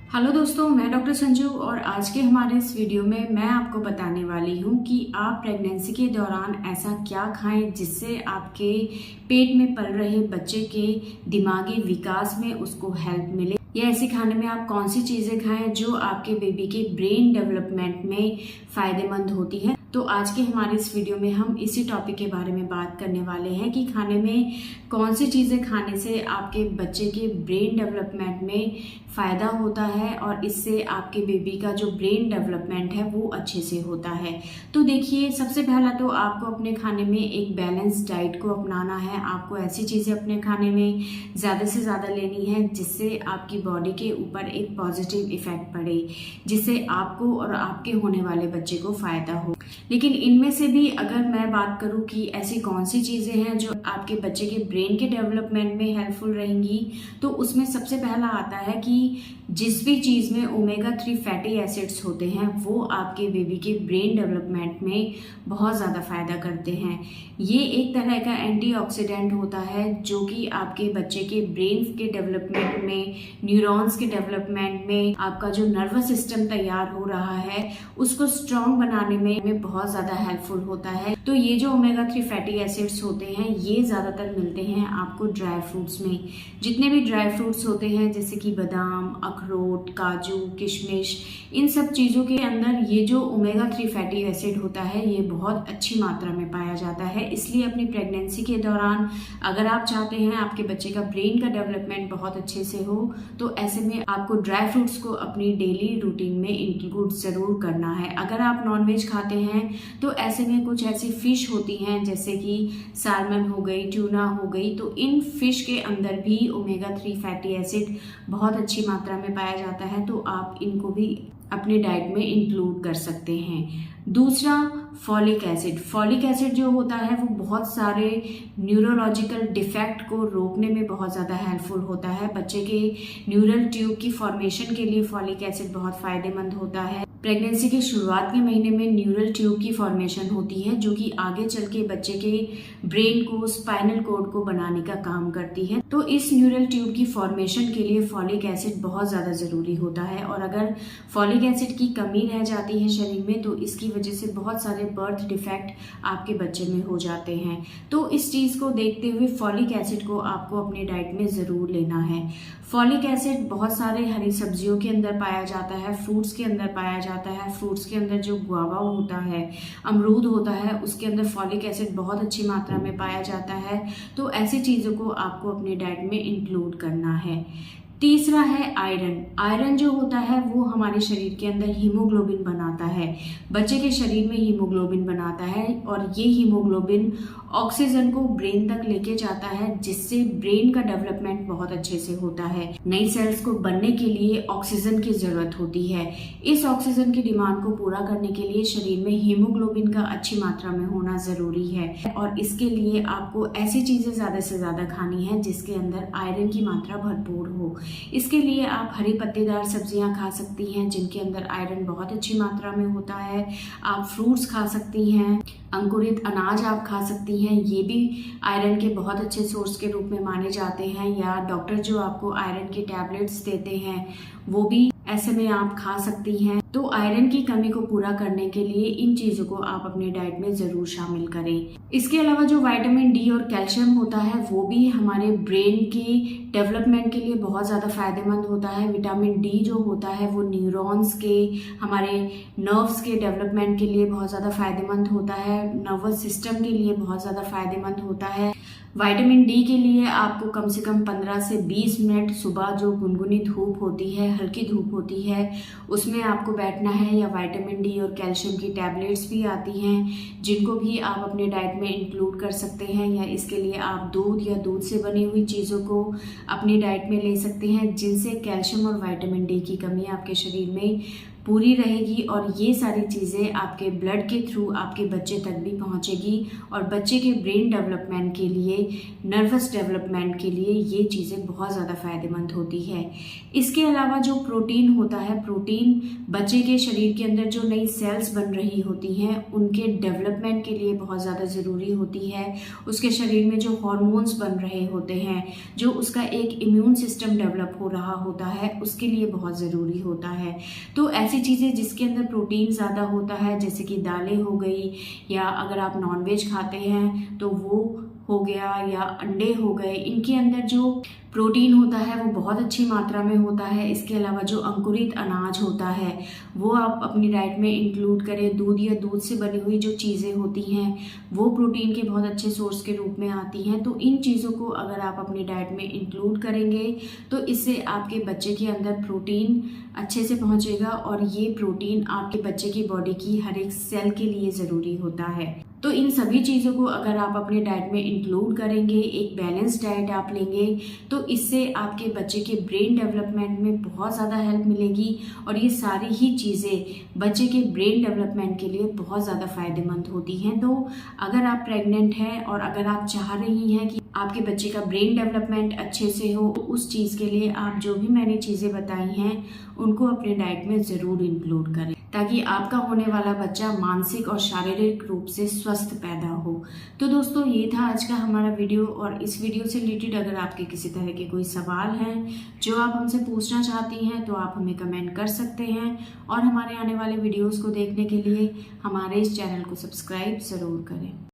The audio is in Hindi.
हेलो दोस्तों, मैं डॉक्टर संजू और आज के हमारे इस वीडियो में मैं आपको बताने वाली हूँ कि आप प्रेगनेंसी के दौरान ऐसा क्या खाएं जिससे आपके पेट में पल रहे बच्चे के दिमागी विकास में उसको हेल्प मिले, या ऐसे खाने में आप कौन सी चीज़ें खाएं जो आपके बेबी के ब्रेन डेवलपमेंट में फ़ायदेमंद होती है। तो आज के हमारे इस वीडियो में हम इसी टॉपिक के बारे में बात करने वाले हैं कि खाने में कौन सी चीज़ें खाने से आपके बच्चे के ब्रेन डेवलपमेंट में फ़ायदा होता है और इससे आपके बेबी का जो ब्रेन डेवलपमेंट है वो अच्छे से होता है। तो देखिए, सबसे पहला तो आपको अपने खाने में एक बैलेंस डाइट को अपनाना है। आपको ऐसी चीज़ें अपने खाने में ज़्यादा से ज़्यादा लेनी है जिससे आपकी बॉडी के ऊपर एक पॉजिटिव इफेक्ट पड़े, जिससे आपको और आपके होने वाले बच्चे को फ़ायदा हो। लेकिन इनमें से भी अगर मैं बात करूं कि ऐसी कौन सी चीज़ें हैं जो आपके बच्चे के ब्रेन के डेवलपमेंट में हेल्पफुल रहेंगी, तो उसमें सबसे पहला आता है कि जिस भी चीज़ में ओमेगा 3 फैटी एसिड्स होते हैं वो आपके बेबी के ब्रेन डेवलपमेंट में बहुत ज़्यादा फ़ायदा करते हैं। ये एक तरह का एंटीऑक्सीडेंट होता है जो कि आपके बच्चे के ब्रेन के डेवलपमेंट में, न्यूरॉन्स के डेवलपमेंट में, आपका जो नर्वस सिस्टम तैयार हो रहा है उसको स्ट्रॉन्ग बनाने में बहुत ज़्यादा हेल्पफुल होता है। तो ये जो ओमेगा 3 फैटी एसिड्स होते हैं ये ज़्यादातर मिलते हैं आपको ड्राई फ्रूट्स में। जितने भी ड्राई फ्रूट्स होते हैं जैसे कि बादाम, अखरोट, काजू, किशमिश, इन सब चीज़ों के अंदर ये जो ओमेगा 3 फैटी एसिड होता है ये बहुत अच्छी मात्रा में पाया जाता है। इसलिए अपनी प्रेगनेंसी के दौरान अगर आप चाहते हैं आपके बच्चे का ब्रेन का डेवलपमेंट बहुत अच्छे से हो तो ऐसे में आपको ड्राई फ्रूट्स को अपनी डेली रूटीन में इंक्लूड ज़रूर करना है। अगर आप नॉनवेज खाते हैं तो ऐसे में कुछ ऐसी फिश होती हैं जैसे कि सालमन हो गई, ट्यूना हो गई, तो इन फिश के अंदर भी ओमेगा 3 फैटी एसिड बहुत अच्छी मात्रा में पाया जाता है, तो आप इनको भी अपने डाइट में इंक्लूड कर सकते हैं। दूसरा, फॉलिक एसिड। फॉलिक एसिड जो होता है वो बहुत सारे न्यूरोलॉजिकल डिफेक्ट को रोकने में बहुत ज़्यादा हेल्पफुल होता है। बच्चे के न्यूरल ट्यूब की फॉर्मेशन के लिए फॉलिक एसिड बहुत फ़ायदेमंद होता है। प्रेगनेंसी के शुरुआत के महीने में न्यूरल ट्यूब की फॉर्मेशन होती है जो कि आगे चल के बच्चे के ब्रेन को, स्पाइनल कॉर्ड को बनाने का काम करती है। तो इस न्यूरल ट्यूब की फॉर्मेशन के लिए फॉलिक एसिड बहुत ज़्यादा ज़रूरी होता है, और अगर फॉलिक एसिड की कमी रह जाती है शरीर में तो इसकी वजह से बहुत सारे बर्थ डिफेक्ट आपके बच्चे में हो जाते हैं। तो इस चीज़ को देखते हुए फॉलिक एसिड को आपको अपने डाइट में ज़रूर लेना है। फॉलिक एसिड बहुत सारे हरी सब्जियों के अंदर पाया जाता है, फ्रूट्स के अंदर पाया जाता है। फ्रूट्स के अंदर जो गुआवा होता है, अमरूद होता है, उसके अंदर फॉलिक एसिड बहुत अच्छी मात्रा में पाया जाता है। तो ऐसी चीज़ों को आपको अपने डाइट में इंक्लूड करना है। तीसरा है आयरन। आयरन जो होता है वो हमारे शरीर के अंदर हीमोग्लोबिन बनाता है, बच्चे के शरीर में हीमोग्लोबिन बनाता है, और ये हीमोग्लोबिन ऑक्सीजन को ब्रेन तक लेके जाता है जिससे ब्रेन का डेवलपमेंट बहुत अच्छे से होता है। नई सेल्स को बनने के लिए ऑक्सीजन की जरूरत होती है। इस ऑक्सीजन की डिमांड को पूरा करने के लिए शरीर में हीमोग्लोबिन का अच्छी मात्रा में होना जरूरी है, और इसके लिए आपको ऐसी चीजें ज्यादा से ज्यादा खानी है जिसके अंदर आयरन की मात्रा भरपूर हो। इसके लिए आप हरी पत्तेदार सब्जियां खा सकती हैं जिनके अंदर आयरन बहुत अच्छी मात्रा में होता है। आप फ्रूट्स खा सकती हैं, अंकुरित अनाज आप खा सकती हैं, ये भी आयरन के बहुत अच्छे सोर्स के रूप में माने जाते हैं। या डॉक्टर जो आपको आयरन के टैबलेट्स देते हैं वो भी ऐसे में आप खा सकती हैं। तो आयरन की कमी को पूरा करने के लिए इन चीज़ों को आप अपने डाइट में ज़रूर शामिल करें। इसके अलावा जो विटामिन डी और कैल्शियम होता है वो भी हमारे ब्रेन के डेवलपमेंट के लिए बहुत ज़्यादा फायदेमंद होता है। विटामिन डी जो होता है वो न्यूरॉन्स के, हमारे नर्व्स के डेवलपमेंट के लिए बहुत ज़्यादा फायदेमंद होता है, नर्वस सिस्टम के लिए बहुत ज़्यादा फायदेमंद होता है। विटामिन डी के लिए आपको कम से कम 15 से 20 मिनट सुबह जो गुनगुनी धूप होती है, हल्की धूप होती है, उसमें आपको बैठना है। या विटामिन डी और कैल्शियम की टैबलेट्स भी आती हैं जिनको भी आप अपने डाइट में इंक्लूड कर सकते हैं, या इसके लिए आप दूध या दूध से बनी हुई चीज़ों को अपनी डाइट में ले सकते हैं जिनसे कैल्शियम और विटामिन डी की कमी आपके शरीर में पूरी रहेगी, और ये सारी चीज़ें आपके ब्लड के थ्रू आपके बच्चे तक भी पहुंचेगी और बच्चे के ब्रेन डेवलपमेंट के लिए नर्वस डेवलपमेंट के लिए ये चीज़ें बहुत ज़्यादा फ़ायदेमंद होती है। इसके अलावा जो प्रोटीन होता है, प्रोटीन बच्चे के शरीर के अंदर जो नई सेल्स बन रही होती हैं उनके डेवलपमेंट के लिए बहुत ज़्यादा ज़रूरी होती है। उसके शरीर में जो हॉर्मोन्स बन रहे होते हैं, जो उसका एक इम्यून सिस्टम डेवलप हो रहा होता है, उसके लिए बहुत ज़रूरी होता है। तो ऐसी चीज़ें जिसके अंदर प्रोटीन ज़्यादा होता है, जैसे कि दालें हो गई, या अगर आप नॉनवेज खाते हैं तो वो हो गया, या अंडे हो गए, इनके अंदर जो प्रोटीन होता है वो बहुत अच्छी मात्रा में होता है। इसके अलावा जो अंकुरित अनाज होता है वो आप अपनी डाइट में इंक्लूड करें। दूध या दूध से बनी हुई जो चीज़ें होती हैं वो प्रोटीन के बहुत अच्छे सोर्स के रूप में आती हैं। तो इन चीज़ों को अगर आप अपनी डाइट में इंक्लूड करेंगे तो इससे आपके बच्चे के अंदर प्रोटीन अच्छे से पहुंचेगा, और ये प्रोटीन आपके बच्चे की बॉडी की हर एक सेल के लिए ज़रूरी होता है। तो इन सभी चीज़ों को अगर आप अपने डाइट में इंक्लूड करेंगे, एक बैलेंस डाइट आप लेंगे, तो इससे आपके बच्चे के ब्रेन डेवलपमेंट में बहुत ज़्यादा हेल्प मिलेगी, और ये सारी ही चीज़ें बच्चे के ब्रेन डेवलपमेंट के लिए बहुत ज़्यादा फ़ायदेमंद होती हैं। तो अगर आप प्रेग्नेंट हैं और अगर आप चाह रही हैं कि आपके बच्चे का ब्रेन डेवलपमेंट अच्छे से हो, तो उस चीज़ के लिए आप जो भी मैंने चीज़ें बताई हैं उनको अपने डाइट में ज़रूर इंक्लूड करें, ताकि आपका होने वाला बच्चा मानसिक और शारीरिक रूप से स्वस्थ पैदा हो। तो दोस्तों, ये था आज का हमारा वीडियो, और इस वीडियो से रिलेटेड अगर आपके किसी तरह के कोई सवाल हैं जो आप हमसे पूछना चाहती हैं तो आप हमें कमेंट कर सकते हैं, और हमारे आने वाले वीडियोस को देखने के लिए हमारे इस चैनल को सब्सक्राइब ज़रूर करें।